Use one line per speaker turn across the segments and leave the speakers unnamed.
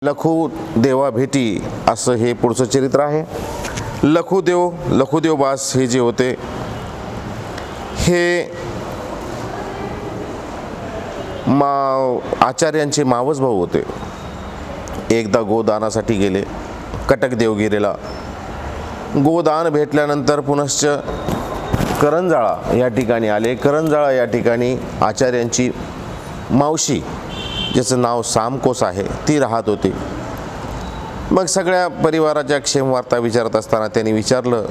लखू देवा भेटी असं हे पुढचं चरित्र आहे. लखुदेव बास हे जे होते हे आचार्यांचे मावस भाऊ होते. एकदा गोदानासाठी गेले कटक देवगिरीला. गोदान भेटल्यानंतर पुनश्च करंजाळा या ठिकाणी आले. करंजाळा या ठिकाणी आचार्यांची मावशी, ज्याचं नाव सामकोस आहे, ती राहत होती. मग सगळ्या परिवाराच्या क्षेमवार्ता विचारत असताना त्यांनी विचारलं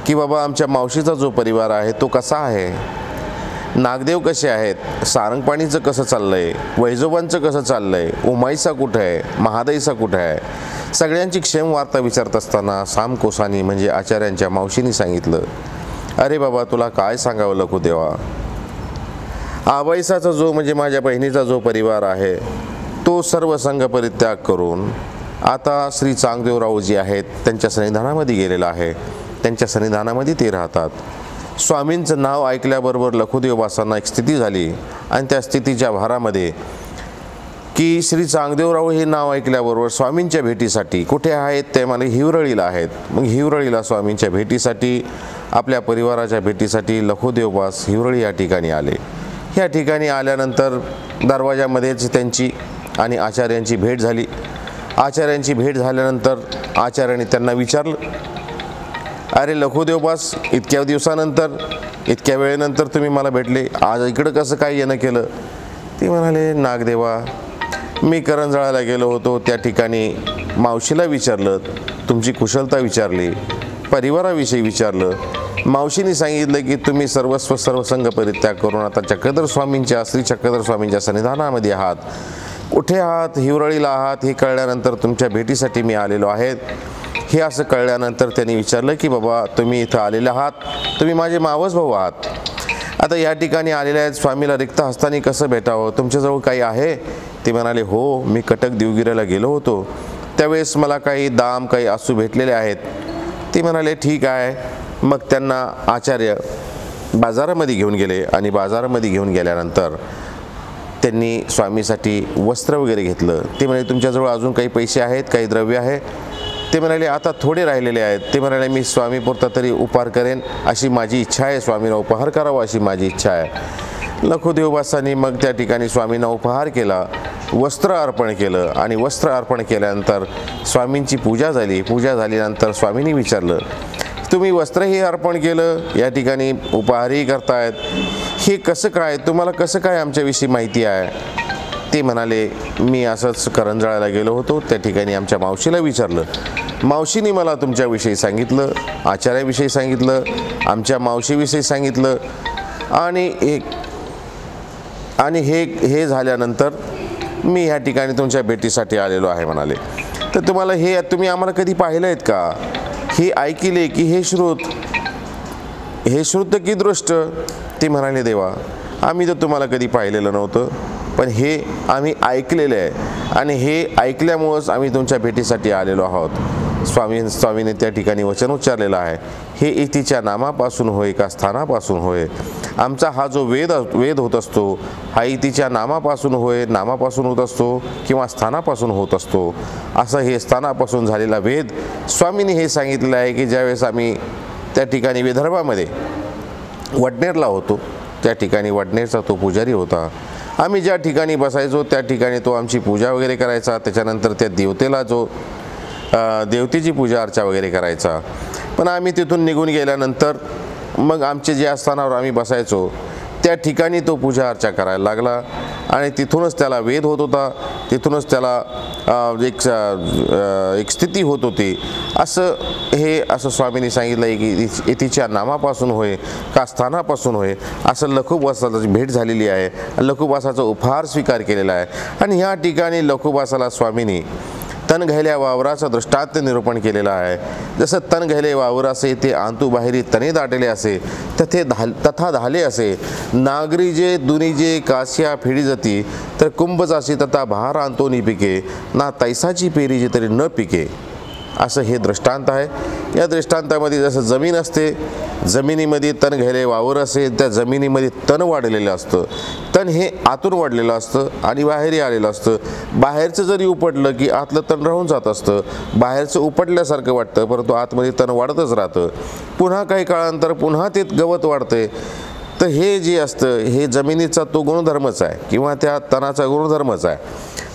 की बाबा, आमच्या मावशीचा जो परिवार आहे तो कसा आहे, नागदेव कसे आहेत, सारंगपाणीचं कसं चाललंय, वैजोबांचं कसं चाललंय, उमाईसा कुठं आहे, महादाईसा कुठं आहे. सगळ्यांची क्षेमवार्ता विचारत असताना सामकोसानी म्हणजे आचार्यांच्या मावशीने सांगितलं, अरे बाबा, तुला काय सांगावं लखुदेवा, आबाईसाचा जो म्हणजे माझ्या बहिणीचा जो परिवार आहे तो सर्व संघ परित्याग करून आता श्री चांगदेवराव जी आहेत त्यांच्या सन्निधानामध्ये गेलेला आहे. त्यांच्या सन्निधानामध्ये ते राहतात. स्वामींचं नाव ऐकल्याबरोबर लखुदेवबासांना एक स्थिती झाली आणि त्या स्थितीच्या भारामध्ये की श्री चांगदेवराव हे नाव ऐकल्याबरोबर स्वामींच्या भेटीसाठी कुठे आहेत ते मला हिवरळीला आहेत. मग हिवरळीला स्वामींच्या भेटीसाठी, आपल्या परिवाराच्या भेटीसाठी लखुदेवबास हिवरळी या ठिकाणी आले. या ठिकाणी आल्यानंतर दरवाजामध्येच त्यांची आणि आचार्यांची भेट झाली. आचार्यांची भेट झाल्यानंतर आचार्यांनी त्यांना विचारलं, अरे लखुदेवबास, इतक्या दिवसानंतर, इतक्या वेळेनंतर तुम्ही मला भेटले, आज इकडं कसं काय येणं केलं. ते म्हणाले, नागदेवा, मी करंजाळाला गेलो होतो, त्या ठिकाणी मावशीला विचारलं, तुमची कुशलता विचारली, परिवाराविषयी विचारलं. मावशीने सांगितलं की तुम्ही सर्व संघ परित्याग करून आता चक्रधर स्वामींच्या, श्री चक्रधर स्वामींच्या सन्निधानामध्ये आहात. कुठे आहात, हिवरळीला आहात हे कळल्यानंतर तुमच्या भेटीसाठी मी आलेलो आहे. हे असं कळल्यानंतर त्यांनी विचारलं की बाबा, तुम्ही इथं आलेले आहात, तुम्ही माझे मावस भाऊ आहात, आता या ठिकाणी आलेले आहेत, स्वामीला रिक्त हस्तानी कसं भेटावं, तुमच्याजवळ काही आहे. ते म्हणाले, हो, मी कटक देवगिरीला गेलो होतो, त्यावेळेस मला काही दाम, काही आसू भेटलेले आहेत. ते म्हणाले, ठीक आहे. मग त्यांना आचार्य बाजारामध्ये घेऊन गेले आणि बाजारामध्ये घेऊन गेल्यानंतर त्यांनी स्वामीसाठी वस्त्र वगैरे घेतलं. ते म्हणाले, तुमच्याजवळ अजून काही पैसे आहेत, काही द्रव्य आहे. ते म्हणाले, आता थोडे राहिलेले आहेत. ते म्हणाले, मी स्वामीपुरता तरी उपहार करेन, अशी माझी इच्छा आहे, स्वामींना उपहार करावा अशी माझी इच्छा आहे. लखुदेवबासांनी मग त्या ठिकाणी स्वामींना उपहार केला, वस्त्र अर्पण केलं आणि वस्त्र अर्पण केल्यानंतर स्वामींची पूजा झाली. पूजा झाल्यानंतर स्वामींनी विचारलं, तुम्ही वस्त्रही अर्पण केलं, या ठिकाणी उपहारही करतायत, हे कसं काय, तुम्हाला कसं काय आमच्याविषयी माहिती आहे. ते म्हणाले, मी असंच करंजाळाला गेलो होतो, त्या ठिकाणी आमच्या मावशीला विचारलं, मावशीने मला तुमच्याविषयी सांगितलं, आचार्याविषयी सांगितलं, आमच्या मावशीविषयी सांगितलं आणि हे झाल्यानंतर मी ह्या ठिकाणी तुमच्या भेटीसाठी आलेलो आहे म्हणाले. तर तुम्हाला हे तुम्ही आम्हाला कधी पाहिलं आहेत का, हे ऐकिले की हे श्रुत की दृष्ट. ते म्हणाले, देवा, आम्ही तर तुम्हाला कधी पाहिलेलं नव्हतं, पण हे आम्ही ऐकलेलं आहे आणि हे ऐकल्यामुळंच आम्ही तुमच्या भेटीसाठी आलेलो आहोत. स्वामीने त्या ठिकाणी वचन उच्चारलेलं आहे, हे इतीच्या नामापासून होय का स्थानापासून होय. आमचा हा जो वेद होत असतो, हा इतीच्या नामापासून होय, नामापासून होत असतो किंवा स्थानापासून होत असतो. असं हे स्थानापासून झालेला वेद स्वामींनी हे सांगितलेलं आहे की ज्यावेळेस आम्ही त्या ठिकाणी विदर्भामध्ये वडनेरला होतो, त्या ठिकाणी वडनेरचा तो पुजारी होता. आम्ही ज्या ठिकाणी बसायचो त्या ठिकाणी तो आमची पूजा वगैरे करायचा. त्याच्यानंतर त्या देवतेला देवतेची पूजा अर्चा वगैरे करायचा. पण आम्ही तिथून निघून गेल्यानंतर मग आमचे ज्या स्थानावर आम्ही बसायचो त्या ठिकाणी तो पूजा अर्चा करायला लागला आणि तिथूनच त्याला वेद होत होता, तिथूनच त्याला एक स्थिती होत होती. असं स्वामींनी सांगितलं आहे की इतीच्या नामापासून होय का स्थानापासून होय. असं लखुबासाची भेट झालेली आहे, लखुबासाचा उपहार स्वीकार केलेला आहे. आणि ह्या ठिकाणी लखुबासाला स्वामींनी तन घैल्या वावराचं दृष्टांत निरूपण केलेलं आहे. जसं तन घैले वावर असे ते आंतू बाहेरी तने दाटले असे तथा धाले असे. नागरी जे दुनीजे कास्या फिडी जती तर कुंभ जासी तथा बहार आंतोनी पिके ना तैसाची पेरी जे तरी न पिके. असं हे दृष्टांत आहे। या दृष्टांतामध्ये जसं जमीन असते, जमिनीमध्ये तण घ्यायले वावर असेल, त्या जमिनीमध्ये तण वाढलेलं असतं। तण हे आतून वाढलेलं असतं आणि बाहेरही आलेलं असतं। बाहेरचं जरी उपटलं की आतलं तण राहून जात असतं, बाहेरचं उपटल्यासारखं वाटतं, परंतु आतमध्ये तण वाढतच राहतं। पुन्हा काही काळानंतर पुन्हा ते गवत वाढते। तर हे जे असतं हे जमिनीचा तो गुणधर्मच आहे किंवा त्या तणाचा गुणधर्मच आहे।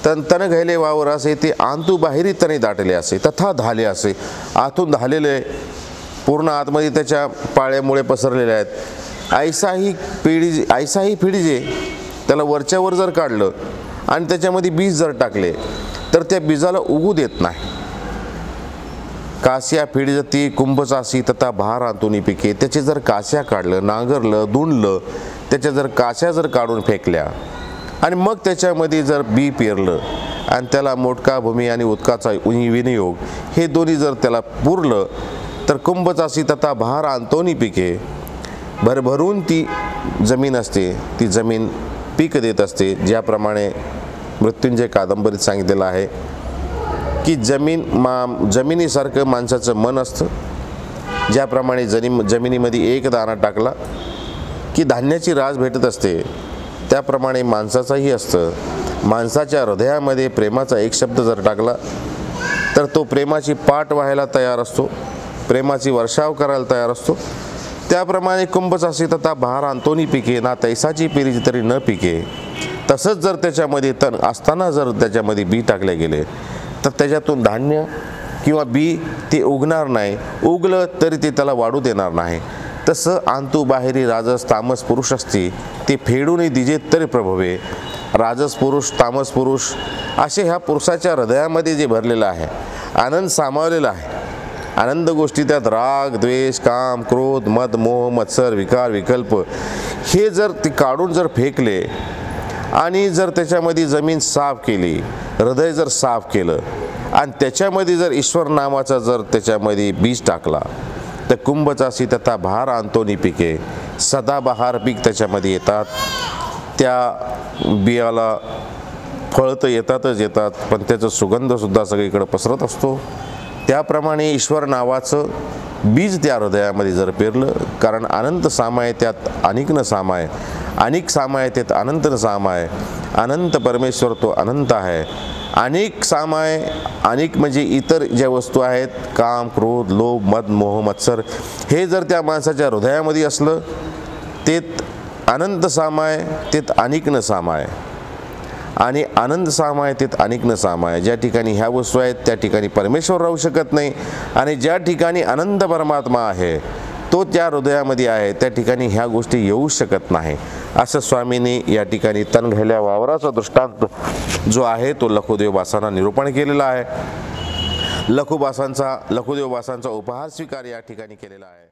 तण घ्यायले वावर असे ते आंतू बाहेरी तणे दाटले असे, तथा धाले असे, आतून धालेले पूर्ण आतमध्ये त्याच्या पाळ्यामुळे पसरलेले आहेत। ऐसाही फिडजे त्याला वरच्यावर जर काढलं आणि त्याच्यामध्ये बीज जर टाकले तर त्या बीजाला उगू देत नाही। कास्या फिडजती कुंभचासी तथा भार अंतुनी पिके, त्याचे जर कास्या काढलं, नांगरलं, धुंडलं, त्याच्या जर कास्या जर काढून फेकल्या आणि मग त्याच्यामध्ये जर बी पेरलं आणि त्याला मोटका भूमी आणि उदकाचा विनियोग हे दोन्ही जर त्याला पुरलं तर कुंभचासी तथा भार अंतोनी पिके, भरभरून ती जमीन असते, ती जमीन पीक देत असते। ज्याप्रमाणे मृत्युंजय कादंबरीत सांगितलेलं आहे की जमिनीसारखं माणसाचं मन असतं। ज्याप्रमाणे जमिनीमध्ये एक दाणा टाकला की धान्याची रास भेटत असते, त्याप्रमाणे माणसाचंही असतं। माणसाच्या हृदयामध्ये प्रेमाचा एक शब्द जर टाकला तर तो प्रेमाची पाट व्हायला तयार असतो, प्रेमाची वर्षाव करायला तयार असतो। त्याप्रमाणे कुंभचासी तथा भार अंतोनी पिके, ना तैसाची पेरीची तरी न पिके। तसंच जर त्याच्यामध्ये तण असताना जर त्याच्यामध्ये बी टाकले गेले तर त्याच्यातून धान्य किंवा बी ते उगणार नाही, उगलं तरी ते त्याला वाढू देणार नाही। तसं आंतू बाहेरी राजस तामस पुरुष असते, ते फेडून दिजे तरी प्रभवे। राजस पुरुष, तामस पुरुष असे ह्या पुरुषाच्या हृदयामध्ये जे भरलेलं आहे, आनंद सामावलेला आहे, आनंद गोष्टी त्यात राग, द्वेष, काम, क्रोध, मद, मोह, मत्सर, विकार, विकल्प हे जर ते काढून जर फेकले आणि जर त्याच्यामध्ये जमीन साफ केली, हृदय जर साफ केलं आणि त्याच्यामध्ये जर ईश्वर नामाचा जर त्याच्यामध्ये बीज टाकला तर कुंभचासी तथा भार अंतोनी पिके, सदाबहार पीक त्याच्यामध्ये येतात। त्या बियाला फळं तर येतात, पण त्याचं सुगंधसुद्धा सगळीकडे पसरत असतो। त्याप्रमाणे ईश्वर नावाचं बीज त्या हृदयामध्ये जर पेरलं, कारण अनंत सामाय त्यात अनेक न सामाय, अनेक सामाय त्यात अनंत न सामाय, अनंत परमेश्वर तो अनंत आहे। अनेक सामाय, अनेक म्हणजे इतर ज्या वस्तू आहेत, काम, क्रोध, लोभ, मद, मोह, मत्सर हे जर त्या माणसाच्या हृदयामध्ये असलं, तेत अनंत सामाय तेत अनेक न सामाय, आणि आनंद सामाय तेत अनेक न सामाय। ज्या ठिकाणी ह्या वस्तू आहेत त्या ठिकाणी परमेश्वर राहू शकत नाही, आणि ज्या ठिकाणी अनंत परमात्मा आहे तो त्या हृदयामध्ये आहे त्या ठिकाणी ह्या गोष्टी येऊ शकत नाही। असं स्वामींनी या ठिकाणी तण घ्यायल्या वावराचा दृष्टांत जो आहे तो लखुदेव बासांना निरूपण केलेला आहे। लखुदेव बासांचा उपहार स्वीकार या ठिकाणी केलेला आहे।